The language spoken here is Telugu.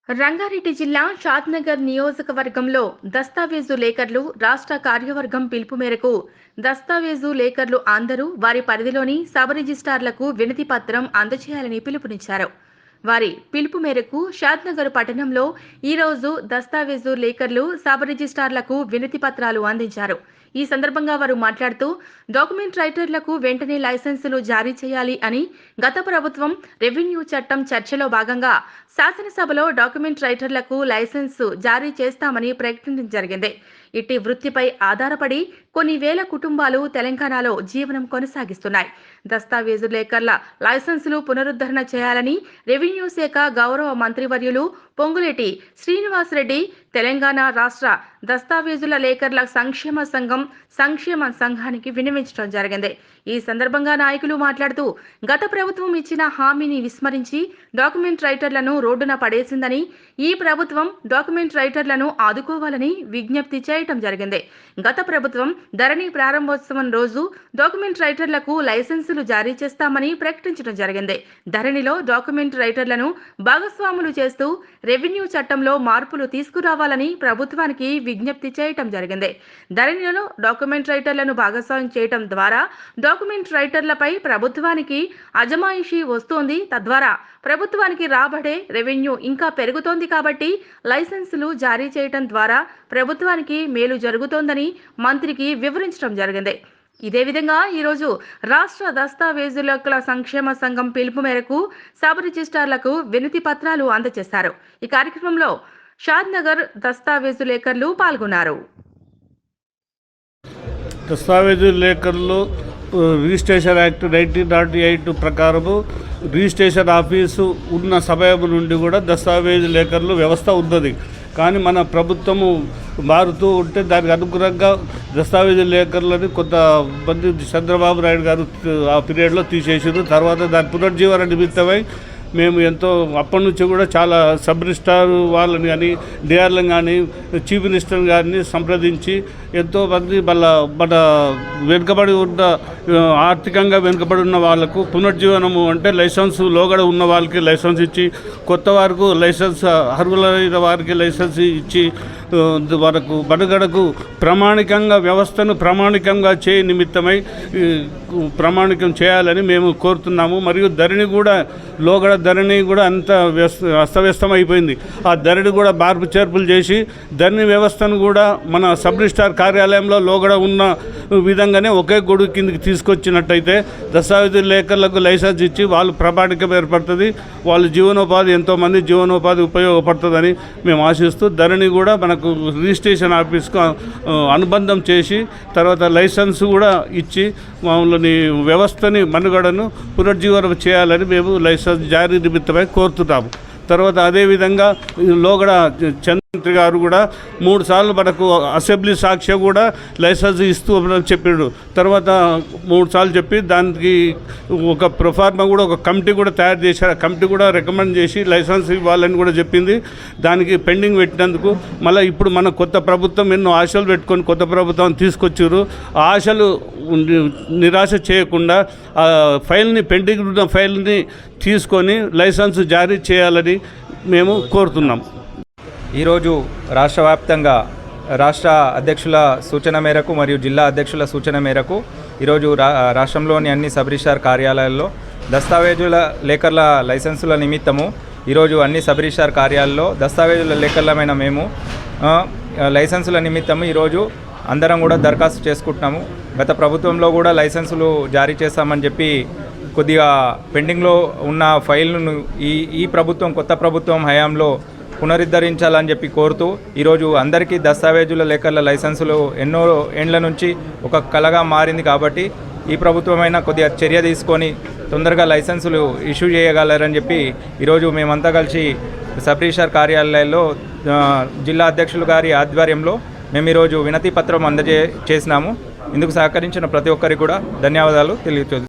రంగారెడ్డి జిల్లా షాద్నగర్ నియోజకవర్గంలో దస్తావేజు లేఖర్లు రాష్ట్ర కార్యవర్గం పిలుపు మేరకు దస్తావేజు లేఖర్లు అందరూ వారి పరిధిలోని సబ్ రిజిస్ట్రార్లకు వినతి పత్రం అందజేయాలని పిలుపునిచ్చారు. వారి పిలుపు మేరకు షాద్నగర్ పట్టణంలో ఈరోజు దస్తావేజు లేఖర్లు సబ్ రిజిస్ట్రార్లకు వినతి పత్రాలు అందించారు. ఈ సందర్భంగా వారు మాట్లాడుతూ డాక్యుమెంట్ రైటర్లకు వెంటనే లైసెన్సులు జారీ చేయాలి అని గత ప్రభుత్వం రెవెన్యూ చట్టం చర్చలో భాగంగా శాసనసభలో డాక్యుమెంట్ రైటర్లకు లైసెన్సు జారీ చేస్తామని ప్రకటించడం జరిగింది. ఇట్టి వృత్తిపై ఆధారపడి కొన్ని వేల కుటుంబాలు తెలంగాణలో జీవనం కొనసాగిస్తున్నాయి. దస్తావేజు లేఖర్ల లైసెన్సులు పునరుద్ధరణ చేయాలని రెవెన్యూ శాఖ గౌరవ మంత్రివర్యులు పొంగులేటి శ్రీనివాసరెడ్డి తెలంగాణ రాష్ట్ర దస్తావేజుల లేఖర్ల సంక్షేమ సంఘానికి విన్నవించడం జరిగింది. ఈ సందర్భంగా నాయకులు మాట్లాడుతూ గత ప్రభుత్వం ఇచ్చిన హామీని విస్మరించి డాక్యుమెంట్ రైటర్లను రోడ్డున పడేసిందని, ఈ ప్రభుత్వం డాక్యుమెంట్ రైటర్లను ఆదుకోవాలని విజ్ఞప్తి చేయటం జరిగింది. గత ప్రభుత్వం ధరణి ప్రారంభోత్సవం రోజు డాక్యుమెంట్ రైటర్లకు లైసెన్సులు జారీ చేస్తామని ప్రకటించడం జరిగింది. ధరణిలో డాక్యుమెంట్ రైటర్లను భాగస్వాములు చేస్తూ రెవెన్యూ చట్టంలో మార్పులు తీసుకురావాలని ప్రభుత్వానికి విజ్ఞప్తి చేయటం జరిగింది. ధరణిలో డాక్యుమెంట్ రైటర్లను భాగస్వామ్యం చేయటం ద్వారా డాక్యుమెంట్ రైటర్లపై ప్రభుత్వానికి అజమాయిషీ వస్తోంది. తద్వారా ప్రభుత్వానికి రాబడే రెవెన్యూ ఇంకా పెరుగుతోంది. కాబట్టి లైసెన్సులు జారీ చేయటం ద్వారా ప్రభుత్వానికి మేలు జరుగుతోందని మంత్రికి వివరించడం జరిగింది. ఇదే విధంగా ఈరోజు రాష్ట్ర దస్తావేజుల సంక్షేమ సంఘం పిలుపు మేరకు సబ్ రిజిస్ట్రార్లకు వినతి పత్రాలు అందజేశారు. ఈ కార్యక్రమంలో షాద్నగర్ దస్తావేజు లేఖర్లు పాల్గొన్నారు. దస్తావేజు లేఖర్లు రిజిస్ట్రేషన్ యాక్ట్ 1908 ప్రకారము రిజిస్ట్రేషన్ ఆఫీసు ఉన్న సమయం నుండి కూడా దస్తావేజు లేఖర్లు వ్యవస్థ ఉన్నది. కానీ మన ప్రభుత్వము మారుతూ ఉంటే దానికి అనుగుణంగా దస్తావేజు లేఖర్లని కొంతమంది చంద్రబాబు నాయుడు గారు ఆ పీరియడ్లో తీసేసారు. తర్వాత దాని పునర్జీవన నిమిత్తమై మేము ఎంతో అప్పటి నుంచి కూడా చాలా సబ్ రిజిస్ట్రార్ వాళ్ళని కానీ డిఆర్లను కానీ చీఫ్ మినిస్టర్ గారిని సంప్రదించి ఎంతోమంది మన వెనుకబడి ఉన్న ఆర్థికంగా వెనుకబడి ఉన్న వాళ్ళకు పునర్జీవనము అంటే లైసెన్స్ లోగడ ఉన్న వాళ్ళకి లైసెన్స్ ఇచ్చి, కొత్త వారికి లైసెన్స్ అర్హులైన వారికి లైసెన్స్ ఇచ్చి మనకు మనుగడకు ప్రామాణికంగా వ్యవస్థను ప్రామాణికంగా చేయ నిమిత్తమై ప్రామాణికం చేయాలని మేము కోరుతున్నాము. మరియు ధరణి కూడా లోగడ ధరణి కూడా అంత అస్తవ్యస్తం అయిపోయింది. ఆ ధరణి కూడా మార్పు చేర్పులు చేసి ధరణి వ్యవస్థను కూడా మన సబ్ రిజిస్ట్రార్ కార్యాలయంలో లోగడ ఉన్న విధంగానే ఒకే గొడుగు కిందకి తీసుకొచ్చినట్టయితే దస్తావేజు లేఖర్లకు లైసెన్స్ ఇచ్చి వాళ్ళు ప్రామాణికం ఏర్పడుతుంది. వాళ్ళు జీవనోపాధి ఎంతోమంది జీవనోపాధి ఉపయోగపడుతుందని మేము ఆశిస్తూ ధరణి కూడా మనకు రిజిస్ట్రేషన్ ఆఫీస్కు అనుబంధం చేసి తర్వాత లైసెన్స్ కూడా ఇచ్చి మమ్మల్ని వ్యవస్థని మనుగడను పునర్జీవనం చేయాలని మేము లైసెన్స్ జారీ నిమిత్తమై కోరుతున్నాము. తర్వాత అదేవిధంగా లోగడ చంద్రమంత్రి గారు కూడా 3 సార్లు మనకు అసెంబ్లీ సాక్ష్యం కూడా లైసెన్స్ ఇస్తూ చెప్పాడు. తర్వాత 3 సార్లు చెప్పి దానికి ఒక ప్రొఫార్మా కూడా ఒక కమిటీ కూడా తయారు చేశారు. ఆ కమిటీ కూడా రికమెండ్ చేసి లైసెన్స్ ఇవ్వాలని కూడా చెప్పింది. దానికి పెండింగ్ పెట్టినందుకు మళ్ళీ ఇప్పుడు మన కొత్త ప్రభుత్వం ఎన్నో ఆశలు పెట్టుకొని కొత్త ప్రభుత్వం తీసుకొచ్చారు. ఆ ఆశలు నిరాశ చేయకుండా ఆ ఫైల్ని పెండింగ్ ఉన్న ఫైల్ని తీసుకొని లైసెన్స్ జారీ చేయాలని మేము కోరుతున్నాం. ఈరోజు రాష్ట్ర వ్యాప్తంగా రాష్ట్ర అధ్యక్షుల సూచన మేరకు మరియు జిల్లా అధ్యక్షుల సూచన మేరకు ఈరోజు రాష్ట్రంలోని అన్ని సబ్ రిజిస్ట్రార్ కార్యాలయాల్లో దస్తావేజుల లేఖర్ల లైసెన్సుల నిమిత్తము ఈరోజు అన్ని సబ్ రిజిస్ట్రార్ కార్యాలయాల్లో దస్తావేజుల లేఖర్లమైన మేము లైసెన్సుల నిమిత్తము ఈరోజు అందరం కూడా దరఖాస్తు చేసుకుంటున్నాము. గత ప్రభుత్వంలో కూడా లైసెన్సులు జారీ చేస్తామని చెప్పి కొద్దిగా పెండింగ్లో ఉన్న ఫైల్ను ఈ ప్రభుత్వం కొత్త ప్రభుత్వం హయాంలో పునరుద్ధరించాలని చెప్పి కోరుతూ ఈరోజు అందరికీ దస్తావేజుల లేఖర్ల లైసెన్సులు ఎన్నో ఏండ్ల నుంచి ఒక కలగా మారింది. కాబట్టి ఈ ప్రభుత్వమైనా కొద్దిగా చర్య తీసుకొని తొందరగా లైసెన్సులు ఇష్యూ చేయగలరని చెప్పి ఈరోజు మేమంతా కలిసి సబ్ రిజిస్ట్రార్ కార్యాలయాల్లో జిల్లా అధ్యక్షులు గారి ఆధ్వర్యంలో మేము ఈరోజు వినతి పత్రం చేసినాము. ఇందుకు సహకరించిన ప్రతి ఒక్కరికి కూడా ధన్యవాదాలు తెలియజేస్తున్నాము.